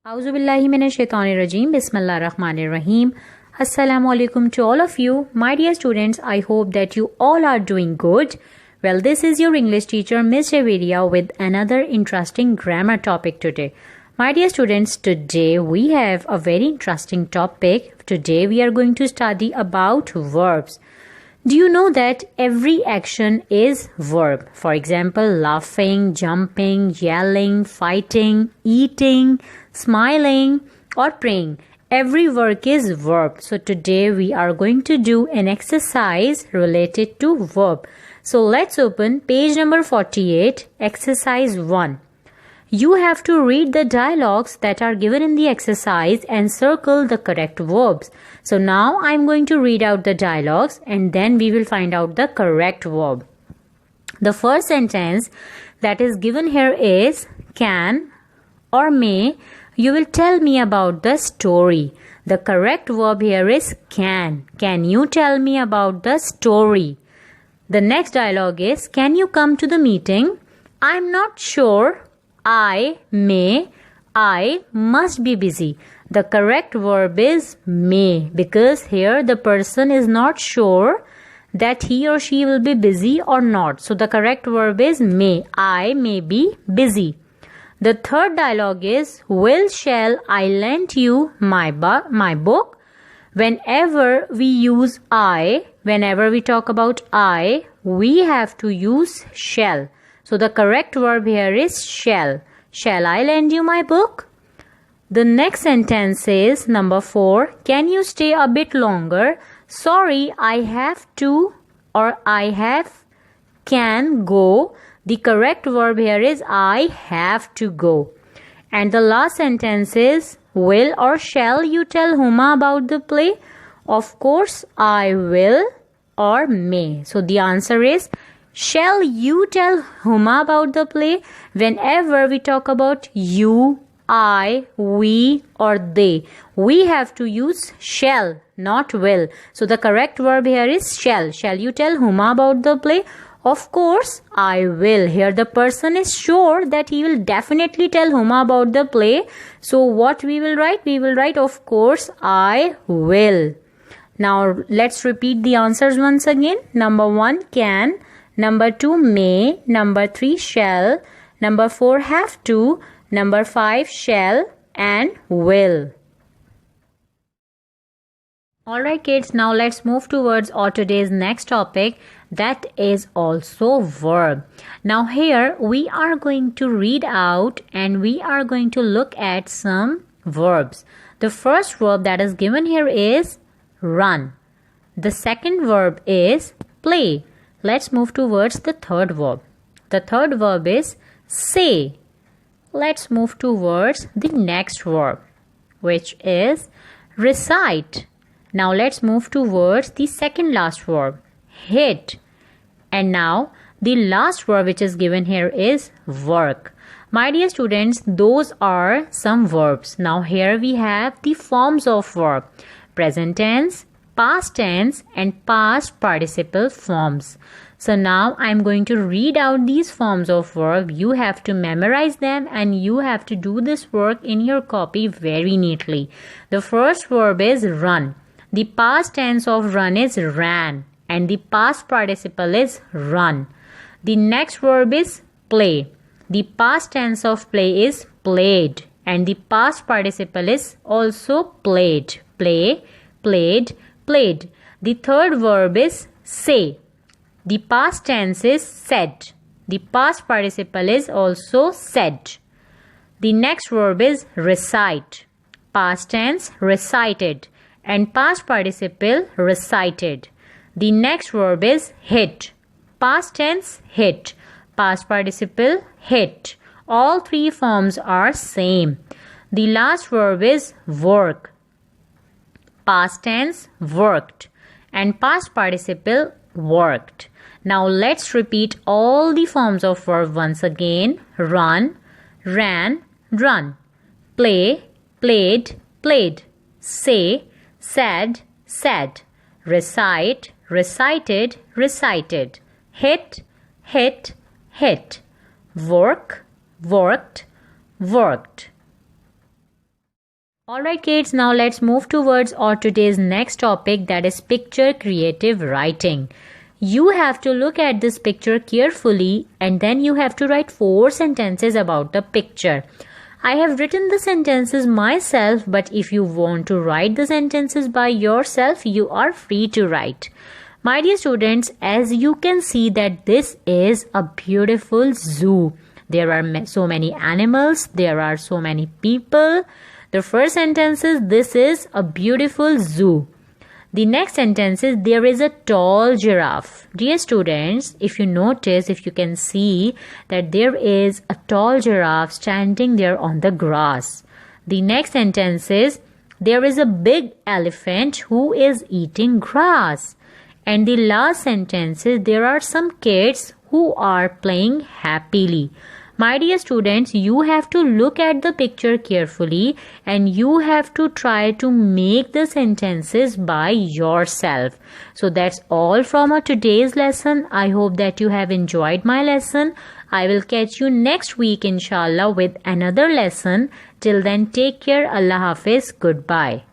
Auzubillahiminash-shaytanir-rajim. Bismillahir-rahmanir-rahim. Assalamu alaikum to all of you. My dear students, I hope that you all are doing good. Well, this is your English teacher, Miss Javeria, with another interesting grammar topic today. My dear students, today we have a very interesting topic. Today we are going to study about verbs. Do you know that every action is verb? For example, laughing, jumping, yelling, fighting, eating, smiling, or praying. Every work is verb. So today we are going to do an exercise related to verb. So let's open page number 48, exercise 1. You have to read the dialogues that are given in the exercise and circle the correct verbs. So now I'm going to read out the dialogues and then we will find out the correct verb. The first sentence that is given here is can or may. You will tell me about the story. The correct verb here is can. Can you tell me about the story? The next dialogue is, can you come to the meeting? I'm not sure. I must be busy. The correct verb is may, because here the person is not sure that he or she will be busy or not. So the correct verb is may. I may be busy. The third dialogue is, shall I lend you my book? Whenever we talk about I, we have to use shall. So the correct verb here is shall. Shall I lend you my book? The next sentence is number 4. Can you stay a bit longer? Sorry, I have to or can go. The correct verb here is I have to go. And the last sentence is, will or shall you tell Huma about the play? Of course, I will or may. So the answer is, shall you tell Huma about the play? Whenever we talk about you, I, we or they, we have to use shall, not will. So the correct verb here is shall. Shall you tell Huma about the play? Of course, I will. Here the person is sure that he will definitely tell Huma about the play. So what we will write? We will write, of course, I will. Now let's repeat the answers once again. Number 1, can. Number 2, may. Number 3, shall. Number 4, have to. Number 5, shall. And will. Alright kids, now let's move towards our today's next topic, that is also verb. Now here we are going to read out and we are going to look at some verbs. The first verb that is given here is run. The second verb is play. Let's move towards the third verb. The third verb is say. Let's move towards the next verb, which is recite. Now let's move towards the second last verb, hit. And now the last verb which is given here is work. My dear students, those are some verbs. Now here we have the forms of verb: present tense, past tense and past participle forms. So now I'm going to read out these forms of verb. You have to memorize them and you have to do this work in your copy very neatly. The first verb is run. The past tense of run is ran and the past participle is run. The next verb is play. The past tense of play is played and the past participle is also played. Play, played, played. The third verb is say. The past tense is said. The past participle is also said. The next verb is recite. Past tense recited and past participle recited. The next verb is hit. Past tense hit. Past participle hit. All three forms are same. The last verb is work. Past tense worked and past participle worked. Now let's repeat all the forms of verb once again. Run, ran, run. Play, played, played. Say, said, said. Recite, recited, recited. Hit, hit, hit. Work, worked, worked. Alright kids, now let's move towards our today's next topic, that is picture creative writing. You have to look at this picture carefully and then you have to write 4 sentences about the picture. I have written the sentences myself, but if you want to write the sentences by yourself, you are free to write. My dear students, as you can see that this is a beautiful zoo. There are so many animals, there are so many people. The first sentence is, this is a beautiful zoo. The next sentence is, there is a tall giraffe. Dear students, if you notice, if you can see that there is a tall giraffe standing there on the grass. The next sentence is, there is a big elephant who is eating grass. And the last sentence is, there are some kids who are playing happily. My dear students, you have to look at the picture carefully and you have to try to make the sentences by yourself. So that's all from our today's lesson. I hope that you have enjoyed my lesson. I will catch you next week inshallah with another lesson. Till then, take care. Allah Hafiz. Goodbye.